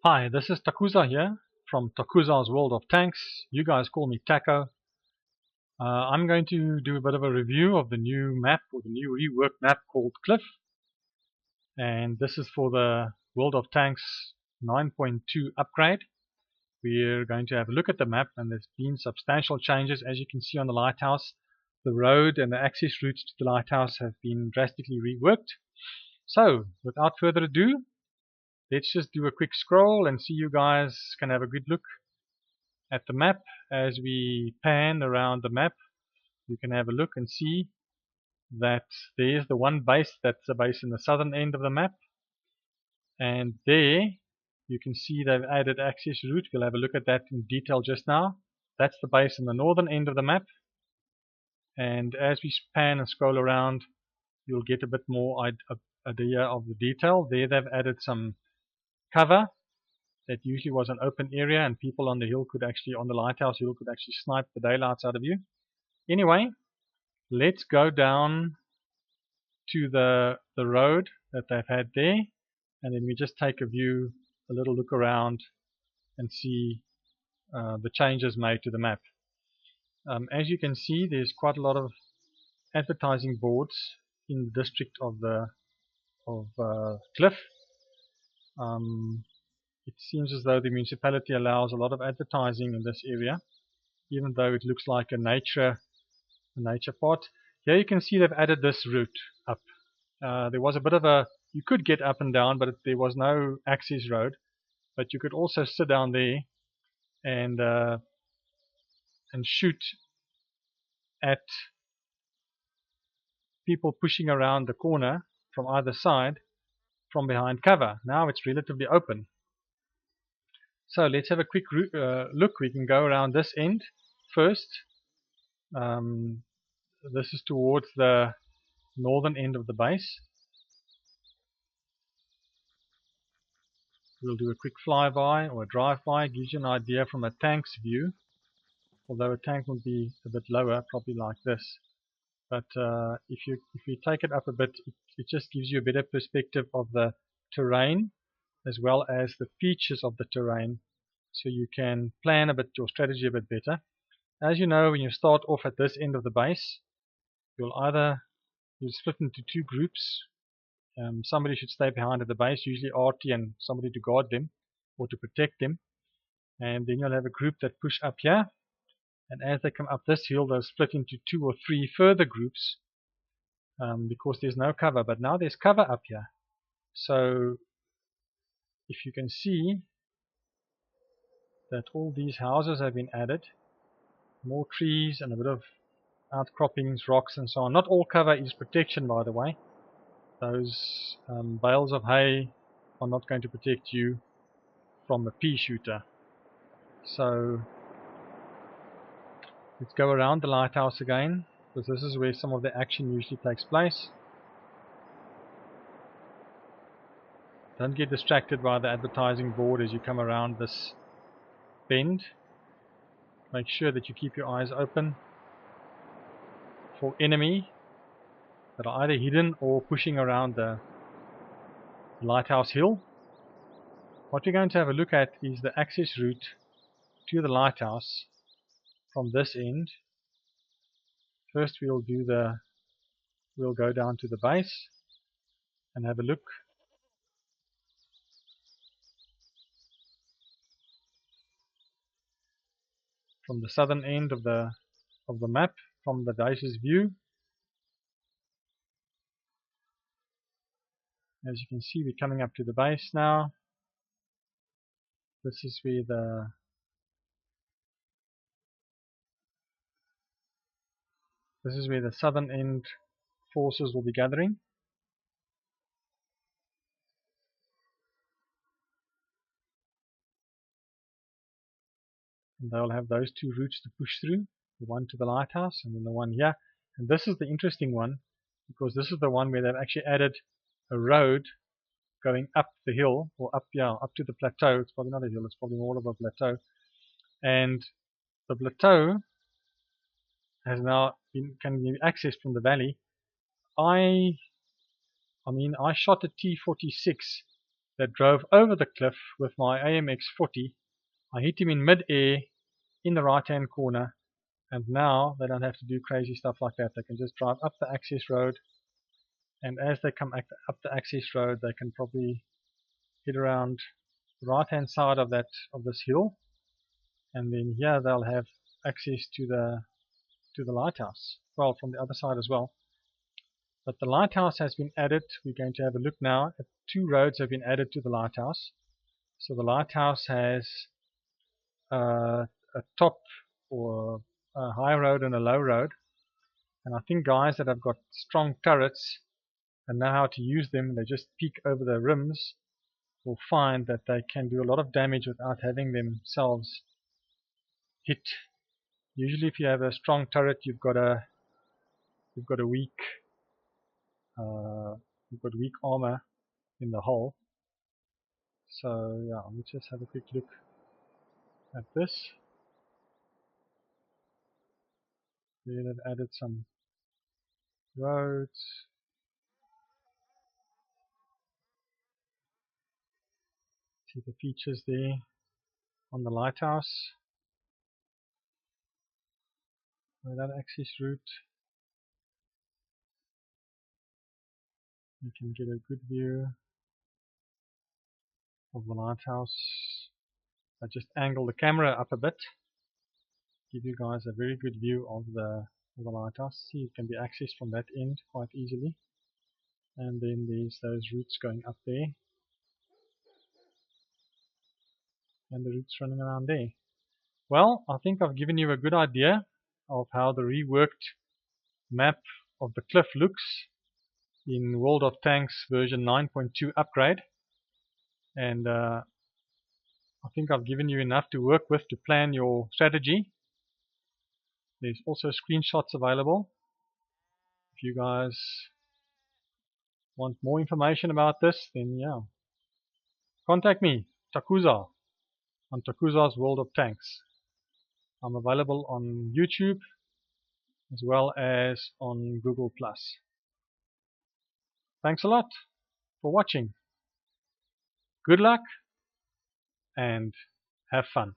Hi, this is Takuza here from Takuza's World of Tanks. You guys call me Taco. I'm going to do a bit of a review of the new map, or the new reworked map called Cliff. And this is for the World of Tanks 9.2 upgrade. We're going to have a look at the map, and there's been substantial changes. As you can see on the lighthouse, the road and the access routes to the lighthouse have been drastically reworked. So, without further ado, let's just do a quick scroll and see you guys can have a good look at the map. As we pan around the map, you can have a look and see that there's the one base, that's the base in the southern end of the map, and there you can see they've added access route. We'll have a look at that in detail just now. That's the base in the northern end of the map, and as we pan and scroll around, you'll get a bit more idea of the detail. There they've added some cover. That usually was an open area, and people on the hill could actually, on the lighthouse hill, could actually snipe the daylights out of you. Anyway, let's go down to the road that they've had there, and then we just take a view, a little look around, and see the changes made to the map. As you can see, there's quite a lot of advertising boards in the district of Cliff. It seems as though the municipality allows a lot of advertising in this area, even though it looks like a nature part. Here you can see they've added this route up. There was a bit of you could get up and down, but there was no access road. But you could also sit down there and shoot at people pushing around the corner from either side from behind cover. Now it's relatively open. So let's have a quick look. We can go around this end first. This is towards the northern end of the base. We'll do a quick flyby or a drive-by. Gives you an idea from a tank's view, although a tank will be a bit lower, probably like this. But if you take it up a bit, it just gives you a better perspective of the terrain as well as the features of the terrain, so you can plan a bit your strategy a bit better. As you know, when you start off at this end of the base, you'll split into two groups. Somebody should stay behind at the base, usually RT, and somebody to guard them or to protect them. And then you'll have a group that push up here, and as they come up this hill, they'll split into 2 or 3 further groups because there's no cover. But now there's cover up here. So if you can see that all these houses have been added, more trees and a bit of outcroppings, rocks and so on. Not all cover is protection, by the way. Those bales of hay are not going to protect you from a pea shooter. So let's go around the lighthouse again, because this is where some of the action usually takes place. Don't get distracted by the advertising board as you come around this bend. Make sure that you keep your eyes open for enemy that are either hidden or pushing around the lighthouse hill. What we're going to have a look at is the access route to the lighthouse from this end. First we'll go down to the base and have a look. From the southern end of the map, from the base's view. As you can see, we're coming up to the base now. This is where the southern end forces will be gathering. And they'll have those 2 routes to push through, the one to the lighthouse and then the one here. And this is the interesting one, because this is the one where they've actually added a road going up the hill, or up to the plateau. It's probably not a hill, it's probably more of a plateau. And the plateau can be accessed from the valley. I shot a T-46 that drove over the cliff with my AMX-40. I hit him in mid-air in the right-hand corner, and now they don't have to do crazy stuff like that. They can just drive up the access road, and as they come up the access road, they can probably head around the right-hand side of this hill, and then here they'll have access to the lighthouse. Well, from the other side as well. But the lighthouse has been added. We're going to have a look now at 2 roads have been added to the lighthouse. So the lighthouse has a top or a high road and a low road. And I think guys that have got strong turrets and know how to use them, they just peek over the rims, will find that they can do a lot of damage without having themselves hit. Usually if you have a strong turret, you've got weak armor in the hull. So yeah, let's just have a quick look at this. Then it added some roads. See the features there on the lighthouse. That access route. You can get a good view of the lighthouse. I just angle the camera up a bit, give you guys a very good view of the lighthouse. See, it can be accessed from that end quite easily. And then there's those routes going up there, and the routes running around there. Well, I think I've given you a good idea of how the reworked map of the cliff looks in World of Tanks version 9.2 upgrade. And I think I've given you enough to work with to plan your strategy. There's also screenshots available. If you guys want more information about this, then yeah, contact me, Takuza, on Takuza's World of Tanks. I'm available on YouTube as well as on Google+. Thanks a lot for watching. Good luck and have fun.